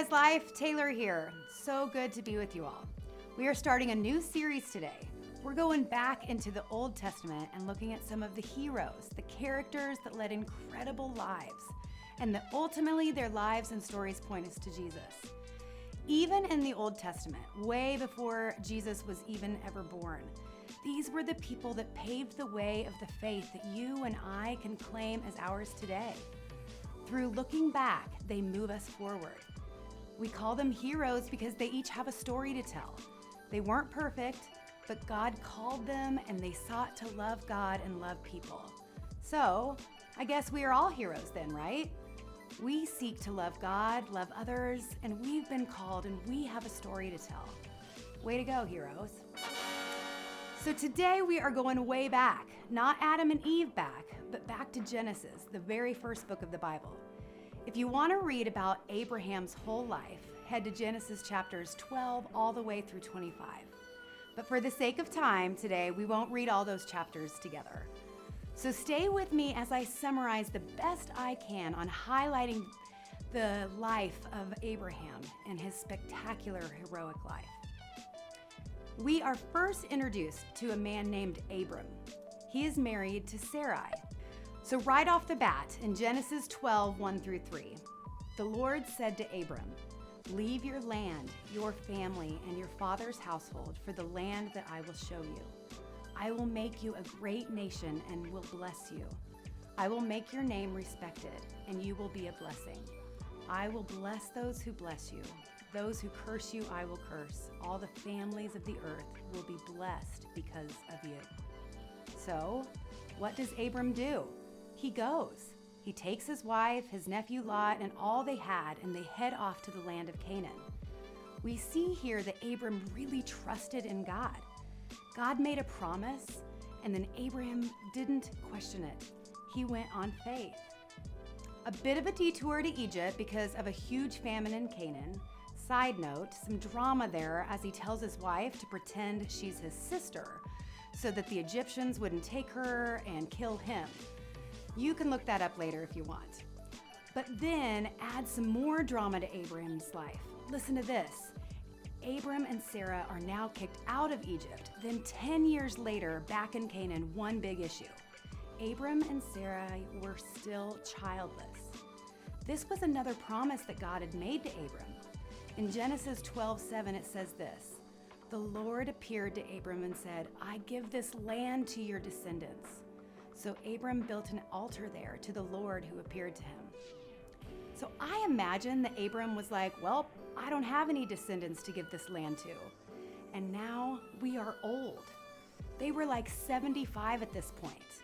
Rezlife, Taylor here. So good to be with you all. We are starting a new series today. We're going back into the Old Testament and looking at some of the heroes, the characters that led incredible lives, and that ultimately their lives and stories point us to Jesus. Even in the Old Testament, way before Jesus was even ever born, these were the people that paved the way of the faith that you and I can claim as ours today. Through looking back, they move us forward. We call them heroes because they each have a story to tell. They weren't perfect, but God called them and they sought to love God and love people. So, I guess we are all heroes then, right? We seek to love God, love others, and we've been called and we have a story to tell. Way to go, heroes. So today we are going way back, not Adam and Eve back, but back to Genesis, the very first book of the Bible. If you want to read about Abraham's whole life, head to Genesis chapters 12 all the way through 25. But for the sake of time today, we won't read all those chapters together. So stay with me as I summarize the best I can on highlighting the life of Abraham and his spectacular heroic life. We are first introduced to a man named Abram. He is married to Sarai. So right off the bat, in Genesis 12, 1 through 3, the Lord said to Abram, "Leave your land, your family, and your father's household for the land that I will show you. I will make you a great nation and will bless you. I will make your name respected, and you will be a blessing. I will bless those who bless you. Those who curse you, I will curse. All the families of the earth will be blessed because of you." So, what does Abram do? He goes. He takes his wife, his nephew Lot, and all they had, and they head off to the land of Canaan. We see here that Abram really trusted in God. God made a promise, and then Abraham didn't question it. He went on faith. A bit of a detour to Egypt because of a huge famine in Canaan. Side note, some drama there as he tells his wife to pretend she's his sister so that the Egyptians wouldn't take her and kill him. You can look that up later if you want. But then add some more drama to Abraham's life. Listen to this. Abram and Sarah are now kicked out of Egypt. Then 10 years later, back in Canaan, one big issue. Abram and Sarah were still childless. This was another promise that God had made to Abram. In Genesis 12:7, it says this, "The Lord appeared to Abram and said, 'I give this land to your descendants.' So Abram built an altar there to the Lord who appeared to him." So I imagine that Abram was like, "Well, I don't have any descendants to give this land to. And now we are old." They were like 75 at this point.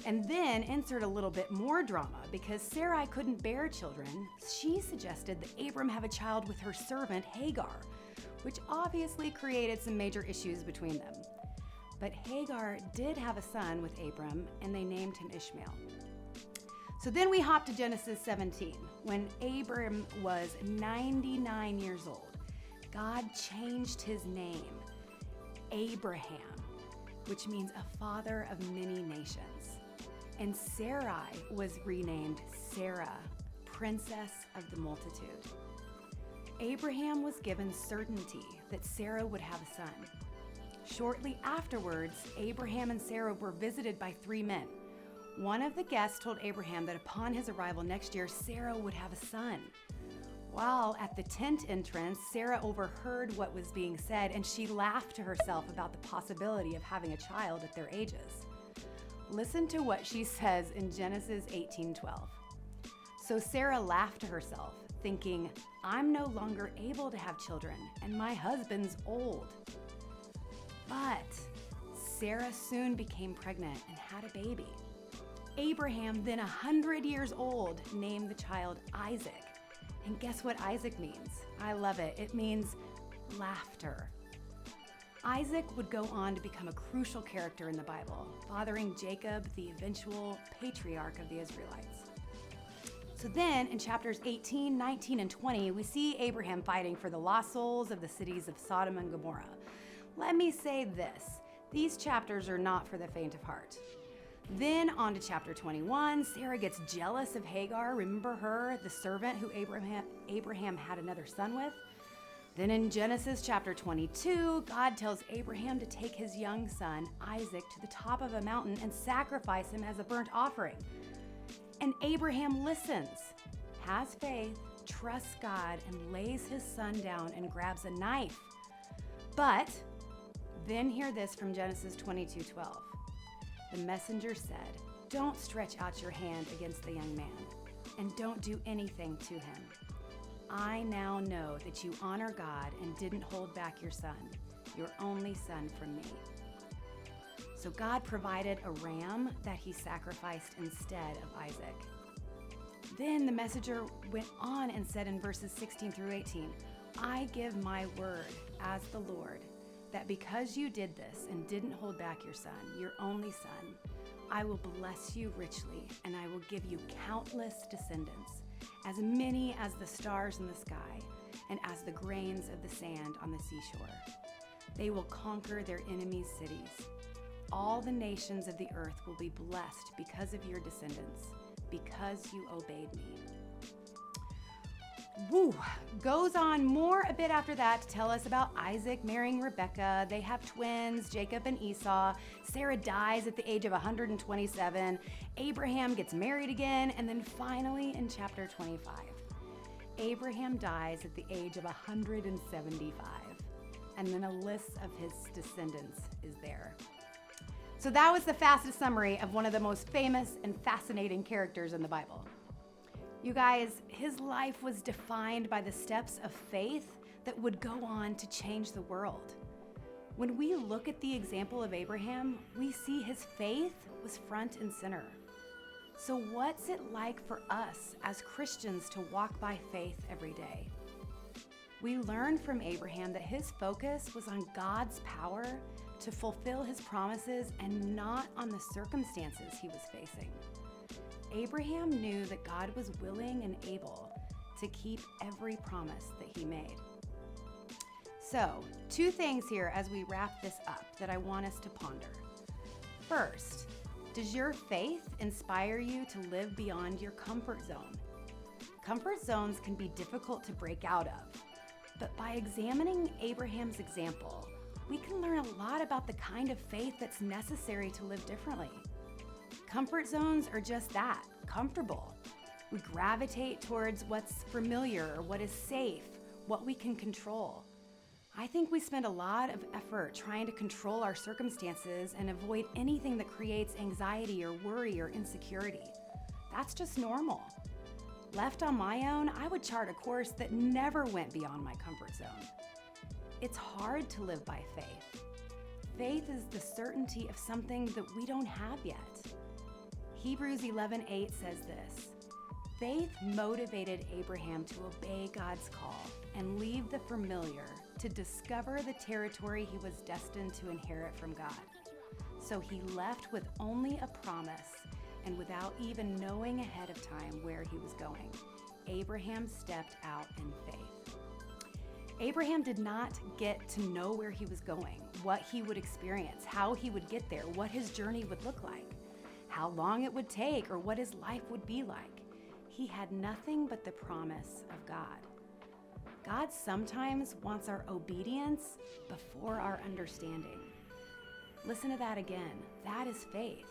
And then insert a little bit more drama because Sarai couldn't bear children. She suggested that Abram have a child with her servant Hagar, which obviously created some major issues between them. But Hagar did have a son with Abram, and they named him Ishmael. So then we hop to Genesis 17. When Abram was 99 years old, God changed his name, Abraham, which means a father of many nations. And Sarai was renamed Sarah, princess of the multitude. Abraham was given certainty that Sarah would have a son. Shortly afterwards, Abraham and Sarah were visited by 3 men. One of the guests told Abraham that upon his arrival next year, Sarah would have a son. While at the tent entrance, Sarah overheard what was being said, and she laughed to herself about the possibility of having a child at their ages. Listen to what she says in Genesis 18:12. "So Sarah laughed to herself, thinking, 'I'm no longer able to have children, and my husband's old.' But Sarah soon became pregnant and had a baby. Abraham, then 100 years old, named the child Isaac. And guess what Isaac means? I love it. It means laughter. Isaac would go on to become a crucial character in the Bible, fathering Jacob, the eventual patriarch of the Israelites. So then in chapters 18, 19, and 20, we see Abraham fighting for the lost souls of the cities of Sodom and Gomorrah. Let me say this. These chapters are not for the faint of heart. Then on to chapter 21, Sarah gets jealous of Hagar. Remember her, the servant who Abraham had another son with? Then in Genesis chapter 22, God tells Abraham to take his young son, Isaac, to the top of a mountain and sacrifice him as a burnt offering. And Abraham listens, has faith, trusts God, and lays his son down and grabs a knife. But then hear this from Genesis 22:12. The messenger said, "Don't stretch out your hand against the young man, and don't do anything to him. I now know that you honor God and didn't hold back your son, your only son, from me." So God provided a ram that he sacrificed instead of Isaac. Then the messenger went on and said in verses 16 through 18, "I give my word as the Lord, that because you did this and didn't hold back your son, your only son, I will bless you richly, and I will give you countless descendants, as many as the stars in the sky, and as the grains of the sand on the seashore. They will conquer their enemies' cities. All the nations of the earth will be blessed because of your descendants, because you obeyed me." Woo! Goes on more a bit after that to tell us about Isaac marrying Rebekah. They have twins, Jacob and Esau. Sarah dies at the age of 127. Abraham gets married again. And then finally in chapter 25, Abraham dies at the age of 175. And then a list of his descendants is there. So that was the fastest summary of one of the most famous and fascinating characters in the Bible. You guys, his life was defined by the steps of faith that would go on to change the world. When we look at the example of Abraham, we see his faith was front and center. So what's it like for us as Christians to walk by faith every day? We learn from Abraham that his focus was on God's power to fulfill his promises and not on the circumstances he was facing. Abraham knew that God was willing and able to keep every promise that he made. So, two things here as we wrap this up that I want us to ponder. First, does your faith inspire you to live beyond your comfort zone? Comfort zones can be difficult to break out of, but by examining Abraham's example, we can learn a lot about the kind of faith that's necessary to live differently. Comfort zones are just that, comfortable. We gravitate towards what's familiar or what is safe, what we can control. I think we spend a lot of effort trying to control our circumstances and avoid anything that creates anxiety or worry or insecurity. That's just normal. Left on my own, I would chart a course that never went beyond my comfort zone. It's hard to live by faith. Faith is the certainty of something that we don't have yet. Hebrews 11:8 says this, "Faith motivated Abraham to obey God's call and leave the familiar to discover the territory he was destined to inherit from God. So he left with only a promise and without even knowing ahead of time where he was going. Abraham stepped out in faith." Abraham did not get to know where he was going, what he would experience, how he would get there, what his journey would look like, how long it would take, or what his life would be like. He had nothing but the promise of God. God sometimes wants our obedience before our understanding. Listen to that again. That is faith.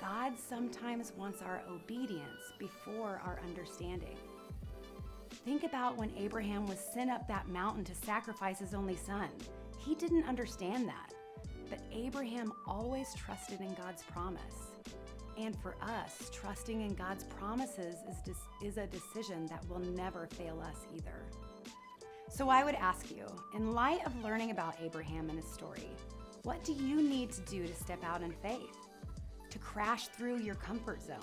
God sometimes wants our obedience before our understanding. Think about when Abraham was sent up that mountain to sacrifice his only son. He didn't understand that, but Abraham always trusted in God's promise. And for us, trusting in God's promises is a decision that will never fail us either. So I would ask you, in light of learning about Abraham and his story, what do you need to do to step out in faith? To crash through your comfort zone?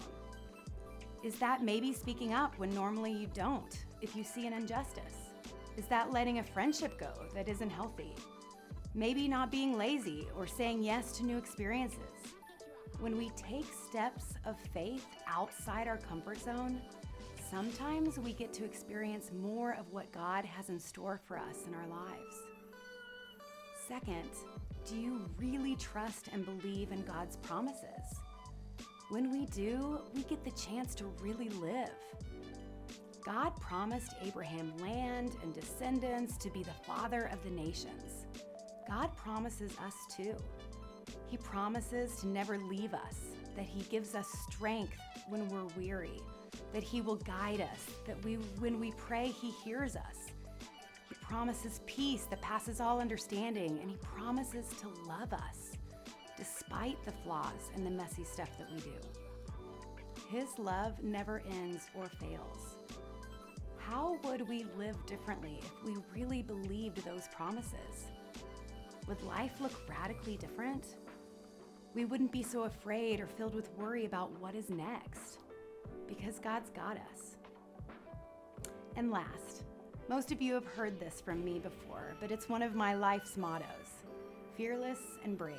Is that maybe speaking up when normally you don't, if you see an injustice? Is that letting a friendship go that isn't healthy? Maybe not being lazy or saying yes to new experiences? When we take steps of faith outside our comfort zone, sometimes we get to experience more of what God has in store for us in our lives. Second, do you really trust and believe in God's promises? When we do, we get the chance to really live. God promised Abraham land and descendants to be the father of the nations. God promises us too. He promises to never leave us, that he gives us strength when we're weary, that he will guide us, that when we pray, he hears us. He promises peace that passes all understanding, and he promises to love us despite the flaws and the messy stuff that we do. His love never ends or fails. How would we live differently if we really believed those promises? Would life look radically different? We wouldn't be so afraid or filled with worry about what is next, because God's got us. And last, most of you have heard this from me before, but it's one of my life's mottos: fearless and brave.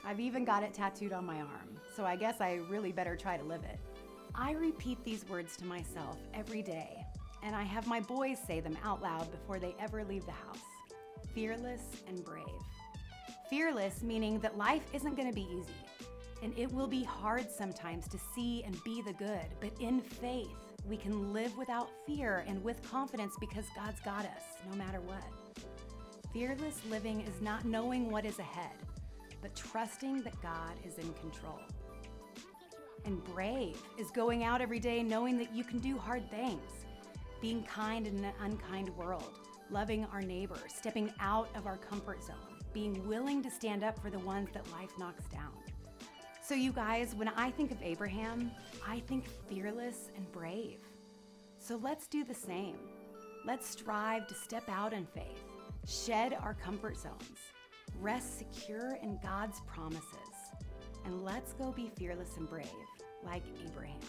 I've even got it tattooed on my arm, so I guess I really better try to live it. I repeat these words to myself every day, and I have my boys say them out loud before they ever leave the house. Fearless and brave. Fearless meaning that life isn't going to be easy, and it will be hard sometimes to see and be the good, but in faith, we can live without fear and with confidence because God's got us, no matter what. Fearless living is not knowing what is ahead, but trusting that God is in control. And brave is going out every day knowing that you can do hard things, being kind in an unkind world, loving our neighbor, stepping out of our comfort zone, being willing to stand up for the ones that life knocks down. So you guys, when I think of Abraham, I think fearless and brave. So let's do the same. Let's strive to step out in faith, shed our comfort zones, rest secure in God's promises, and let's go be fearless and brave like Abraham.